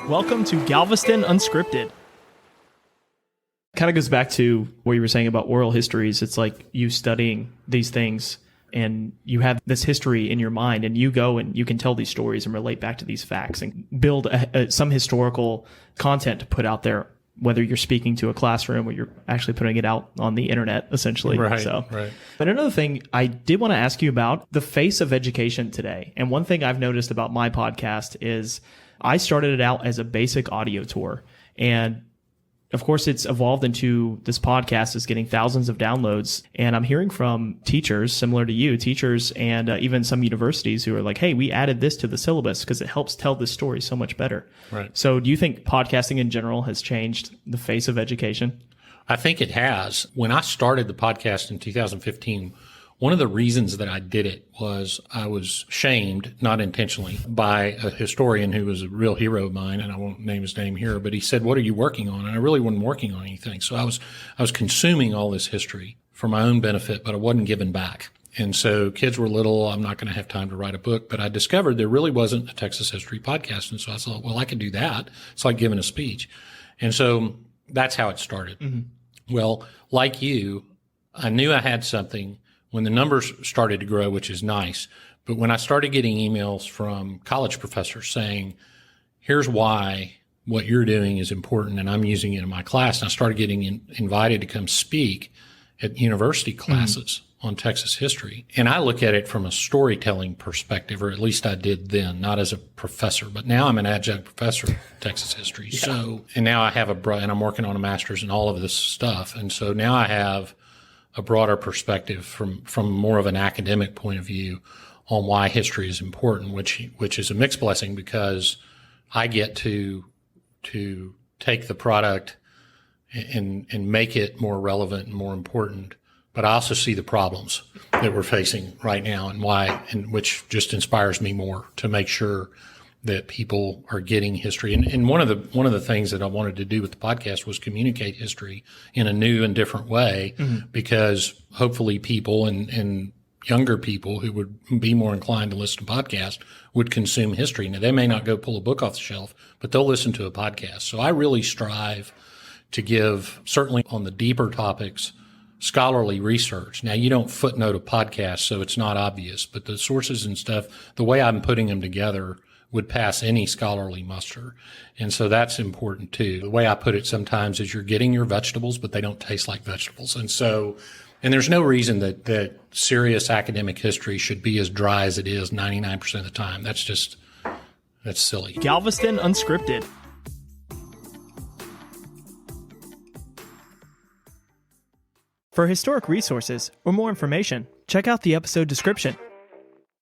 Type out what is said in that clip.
Welcome to Galveston Unscripted. Kind of goes back to what you were saying about oral histories. It's like you studying these things and you have this history in your mind and you go and you can tell these stories and relate back to these facts and build some historical content to put out there, whether you're speaking to a classroom or you're actually putting it out on the internet, essentially. Right. But another thing I did want to ask you about the face of education today. And one thing I've noticed about my podcast is I started it out as a basic audio tour. And of course, it's evolved into this podcast is getting thousands of downloads. And I'm hearing from teachers similar to you, teachers and even some universities who are like, hey, we added this to the syllabus because it helps tell this story so much better. Right. So do you think podcasting in general has changed the face of education? I think it has. When I started the podcast in 2015, one of the reasons that I did it was I was shamed, not intentionally, by a historian who was a real hero of mine, and I won't name his name here, but he said, "What are you working on?" And I really wasn't working on anything. So I was consuming all this history for my own benefit, but I wasn't giving back. And so kids were little, I'm not going to have time to write a book, but I discovered there really wasn't a Texas history podcast. And so I thought, well, I could do that. It's like giving a speech. And so that's how it started. Mm-hmm. Well, like you, I knew I had something when the numbers started to grow, which is nice. But when I started getting emails from college professors saying, here's why what you're doing is important and I'm using it in my class, and I started getting invited to come speak at university classes on Texas history. And I look at it from a storytelling perspective, or at least I did then, not as a professor, but now I'm an adjunct professor of Texas history. Yeah. So, and now I have and I'm working on a master's in all of this stuff. And so now I have a broader perspective from more of an academic point of view on why history is important, which is a mixed blessing because I get to take the product and make it more relevant and more important. But I also see the problems that we're facing right now and which just inspires me more to make sure that people are getting history. And one of the things that I wanted to do with the podcast was communicate history in a new and different way, because hopefully people and younger people who would be more inclined to listen to podcasts would consume history. Now, they may not go pull a book off the shelf, but they'll listen to a podcast. So I really strive to give, certainly on the deeper topics, scholarly research. Now, you don't footnote a podcast, so it's not obvious, but the sources and stuff, the way I'm putting them together would pass any scholarly muster. And so that's important too. The way I put it sometimes is you're getting your vegetables, but they don't taste like vegetables. And there's no reason that serious academic history should be as dry as it is 99% of the time. That's silly. Galveston Unscripted. For historic resources or more information, check out the episode description.